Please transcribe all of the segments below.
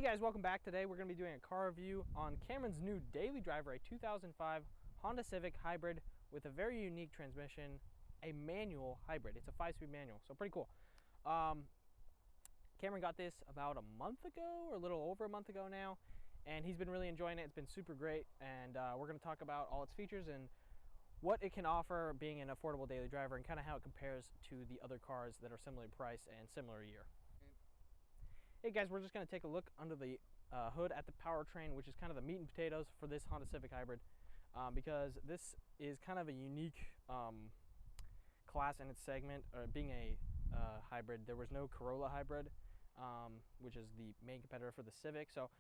Guys, welcome back. Today we're going to be doing a car review on Cameron's new daily driver, a 2005 Honda Civic Hybrid with a very unique transmission, a manual hybrid. It's a 5-speed manual, so pretty cool. Cameron got this about a month ago, or a little over a month ago now, and he's been really enjoying it. It's been super great, and we're going to talk about all its features and what it can offer being an affordable daily driver, and kind of how it compares to the other cars that are similarly priced and similar year. Hey guys, we're just going to take a look under the hood at the powertrain, which is kind of the meat and potatoes for this Honda Civic Hybrid, because this is kind of a unique class in its segment, being a hybrid. There was no Corolla hybrid, which is the main competitor for the Civic, so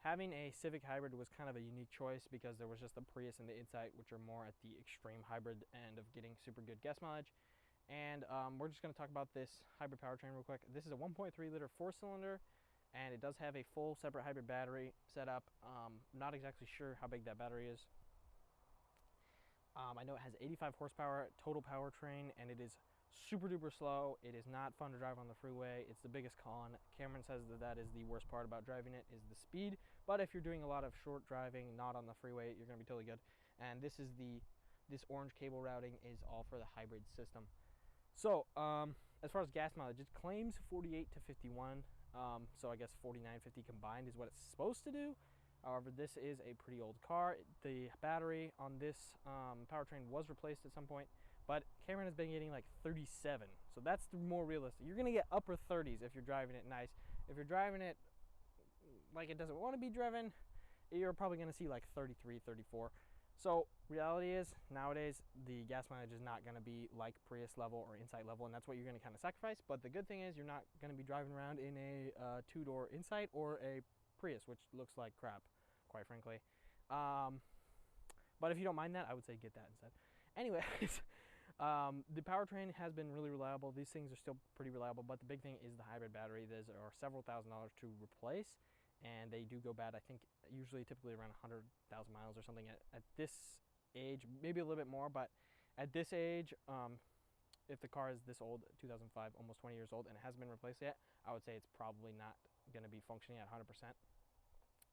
having a Civic Hybrid was kind of a unique choice because there was just the Prius and the Insight, which are more at the extreme hybrid end of getting super good gas mileage. And we're just going to talk about this hybrid powertrain real quick. This is a 1.3 liter 4-cylinder, and it does have a full separate hybrid battery setup. Not exactly sure how big that battery is. I know it has 85 horsepower total powertrain, and it is super duper slow. It is not fun to drive on the freeway. It's the biggest con. Cameron says that that is the worst part about driving it, is the speed. But if you're doing a lot of short driving, not on the freeway, you're going to be totally good. And this orange cable routing is all for the hybrid system. So, as far as gas mileage, it claims 48 to 51, so I guess 49, 50 combined is what it's supposed to do. However, this is a pretty old car. The battery on this powertrain was replaced at some point, but Cameron has been getting like 37, so that's the more realistic. You're going to get upper 30s if you're driving it nice. If you're driving it like it doesn't want to be driven, you're probably going to see like 33, 34. So reality is, nowadays, the gas mileage is not going to be like Prius level or Insight level, and that's what you're going to kind of sacrifice. But the good thing is you're not going to be driving around in a two-door Insight or a Prius, which looks like crap, quite frankly. But if you don't mind that, I would say get that instead. Anyways, the powertrain has been really reliable. These things are still pretty reliable, but the big thing is the hybrid battery. Those are several $1,000s to replace, and they do go bad, I think, typically around 100,000 miles or something at this age, maybe a little bit more, but at this age, if the car is this old, 2005, almost 20 years old, and it hasn't been replaced yet, I would say it's probably not going to be functioning at 100%.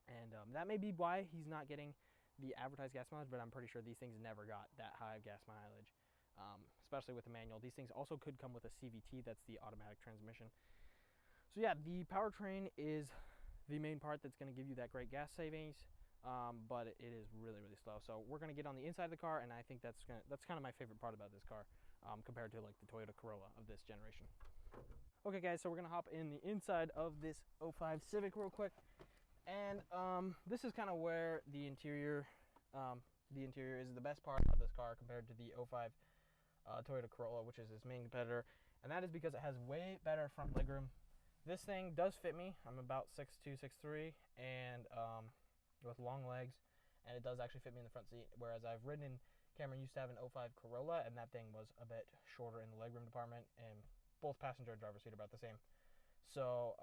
And that may be why he's not getting the advertised gas mileage, but I'm pretty sure these things never got that high of gas mileage, especially with the manual. These things also could come with a CVT, that's the automatic transmission. So yeah, the powertrain is the main part that's going to give you that great gas savings, but it is really, really slow. So we're going to get on the inside of the car, and I think that's kind of my favorite part about this car, compared to like the Toyota Corolla of this generation. Okay guys, so we're going to hop in the inside of this 05 Civic real quick, and this is kind of where the interior is the best part of this car compared to the 05 Toyota Corolla, which is its main competitor, and that is because it has way better front legroom. This thing does fit me. I'm about 6'2", 6'3", and with long legs, and it does actually fit me in the front seat, whereas I've ridden in, Cameron used to have an 05 Corolla, and that thing was a bit shorter in the legroom department, and both passenger and driver seat are about the same. So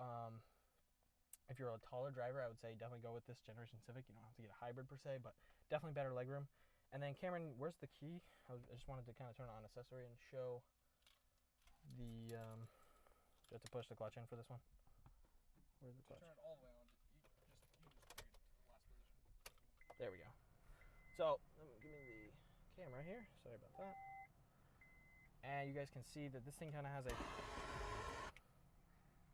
if you're a taller driver, I would say definitely go with this generation Civic. You don't have to get a hybrid per se, but definitely better legroom. And then Cameron, where's the key? I just wanted to kind of turn on accessory and show the you have to push the clutch in for this one. Where's the clutch? Turn it all the way on. You just bring it to the last position. There we go. So, give me the camera here. Sorry about that. And you guys can see that this thing kind of has a...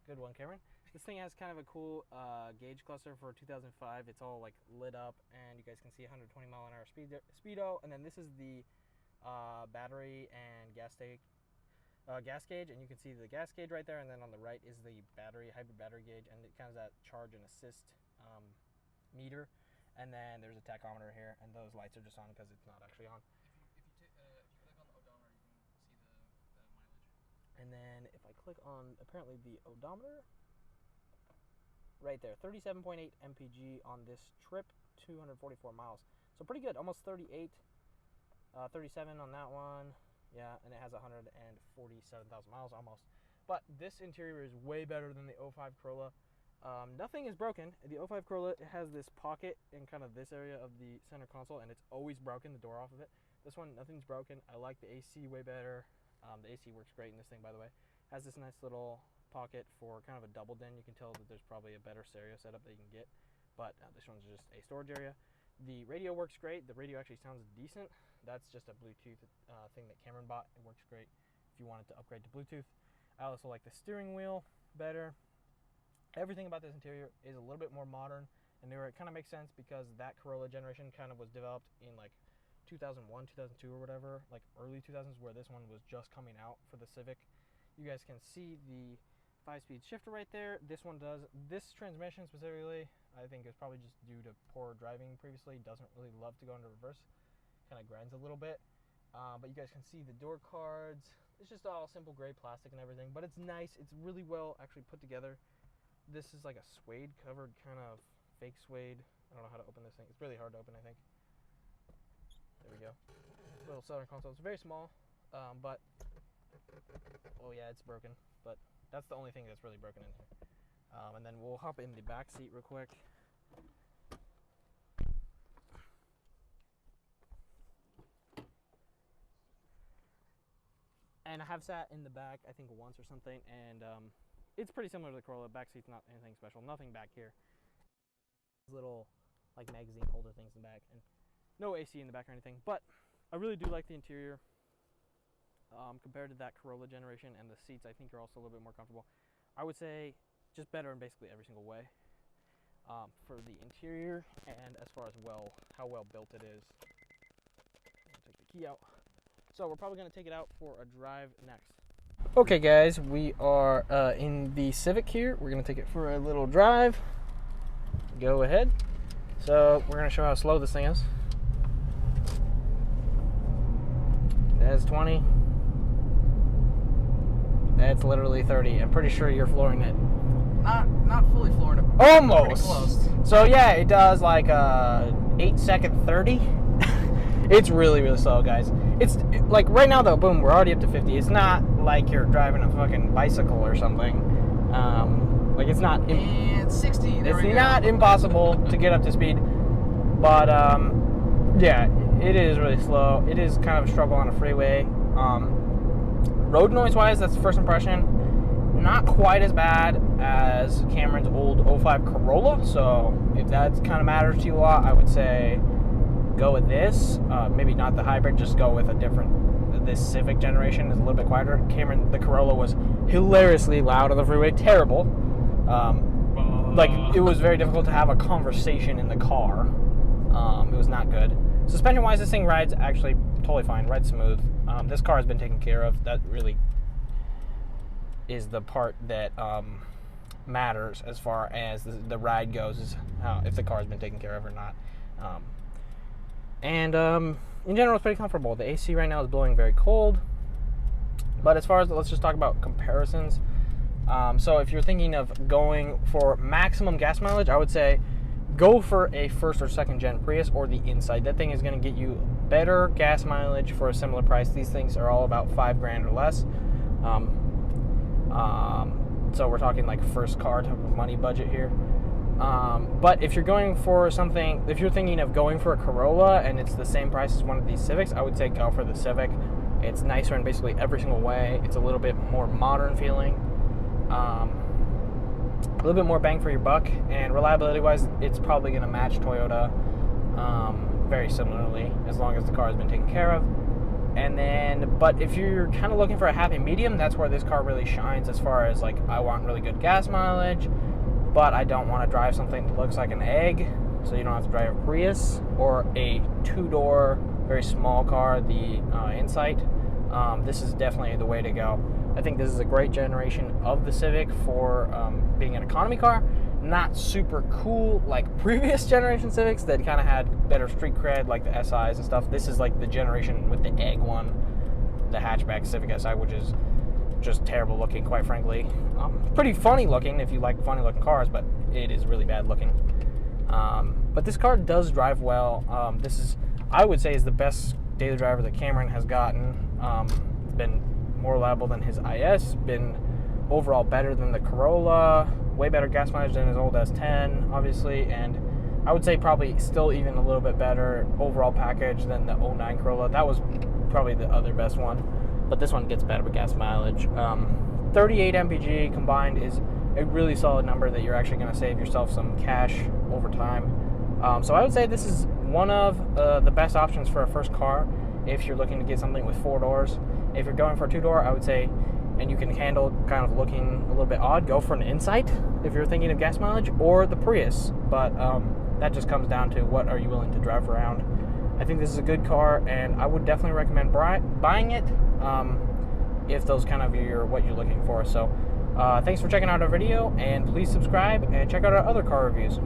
Good one, Cameron. This thing has kind of a cool gauge cluster for 2005. It's all like lit up, and you guys can see 120 mile an hour speedo. And then this is the battery and gas gauge, and you can see the gas gauge right there, and then on the right is the hybrid battery gauge, and it kind of that charge and assist meter, and then there's a tachometer here, and those lights are just on because it's not actually on. If you click on the odometer, you can see the mileage. And then if I click on apparently the odometer right there, 37.8 mpg on this trip, 244 miles, so pretty good, almost 38, 37 on that one. Yeah, and it has 147,000 miles almost. But this interior is way better than the 05 Corolla. Nothing is broken. The 05 Corolla has this pocket in kind of this area of the center console, and it's always broken, the door off of it. This one, nothing's broken. I like the AC way better. The AC works great in this thing, by the way. Has this nice little pocket for kind of a double den. You can tell that there's probably a better stereo setup that you can get, but this one's just a storage area. The radio works great. The radio actually sounds decent. That's just a Bluetooth thing that Cameron bought. It works great if you wanted to upgrade to Bluetooth. I also like the steering wheel better. Everything about this interior is a little bit more modern and newer. It kind of makes sense because that Corolla generation kind of was developed in like 2001, 2002 or whatever, like early 2000s, where this one was just coming out for the Civic. You guys can see the 5-speed shifter right there. This one does. This transmission specifically, I think, is probably just due to poor driving previously. Doesn't really love to go into reverse. Kind of grinds a little bit. But you guys can see the door cards. It's just all simple gray plastic and everything, but it's nice. It's really well actually put together. This is like a suede covered kind of fake suede. I don't know how to open this thing. It's really hard to open, I think. There we go. Little center console. It's very small, but oh yeah, it's broken. But that's the only thing that's really broken in here. And then we'll hop in the back seat real quick. And I have sat in the back, I think once or something, and it's pretty similar to the Corolla. Back seat's not anything special. Nothing back here. Little like magazine holder things in the back, and no AC in the back or anything. But I really do like the interior compared to that Corolla generation, and the seats I think are also a little bit more comfortable. I would say just better in basically every single way for the interior, and as far as how well built it is. I'll take the key out. So we're probably going to take it out for a drive next. Okay guys, we are in the Civic here. We're going to take it for a little drive. Go ahead. So we're going to show how slow this thing is. That's 20. That's literally 30. I'm pretty sure you're flooring it. Not fully flooring it. Almost. Pretty close. So yeah, it does like 8-second 30. It's really, really slow, guys. It's like right now though, boom, we're already up to 50. It's not like you're driving a fucking bicycle or something. Like it's not. And 60. It's not impossible to get up to speed, but yeah, it is really slow. It is kind of a struggle on a freeway. Road noise wise, that's the first impression. Not quite as bad as Cameron's old 05 Corolla. So if that kind of matters to you a lot, I would say go with this. Maybe not the hybrid, just go with a different. This Civic generation is a little bit quieter. Cameron, the Corolla, was hilariously loud on the freeway. Terrible. Like it was very difficult to have a conversation in the car. It was not good. Suspension wise, this thing rides actually totally fine. Rides smooth. This car has been taken care of. That really is the part that matters as far as the ride goes, is how, if the car has been taken care of or not. And in general, it's pretty comfortable. The AC right now is blowing very cold. But as far as, let's just talk about comparisons. So if you're thinking of going for maximum gas mileage, I would say go for a first or second gen Prius or the Insight. That thing is going to get you better gas mileage for a similar price. These things are all about $5,000 or less. So we're talking like first car type of money budget here. But if you're going for something, if you're thinking of going for a Corolla and it's the same price as one of these Civics, I would say go for the Civic. It's nicer in basically every single way. It's a little bit more modern feeling. A little bit more bang for your buck, and reliability wise, it's probably going to match Toyota very similarly, as long as the car has been taken care of. And then, but if you're kind of looking for a happy medium, that's where this car really shines, as far as like, I want really good gas mileage, but I don't want to drive something that looks like an egg, so you don't have to drive a Prius or a two-door, very small car, the Insight. This is definitely the way to go. I think this is a great generation of the Civic for being an economy car. Not super cool like previous generation Civics that kind of had better street cred, like the SIs and stuff. This is like the generation with the egg one, the hatchback Civic Si, which is just terrible looking, quite frankly. Pretty funny looking if you like funny looking cars, but it is really bad looking. But this car does drive well. This is, I would say, is the best daily driver that Cameron has gotten. It's been more reliable than his IS, been overall better than the Corolla, way better gas mileage than his old S10, obviously, and I would say probably still even a little bit better overall package than the 09 Corolla. That was probably the other best one, but this one gets better with gas mileage. 38 mpg combined is a really solid number that you're actually going to save yourself some cash over time. So I would say this is one of the best options for a first car if you're looking to get something with 4 doors. If you're going for a 2-door, I would say, and you can handle kind of looking a little bit odd, go for an Insight if you're thinking of gas mileage, or the Prius. But that just comes down to what are you willing to drive around. I think this is a good car, and I would definitely recommend buying it if those kind of what you're looking for. So thanks for checking out our video, and please subscribe and check out our other car reviews.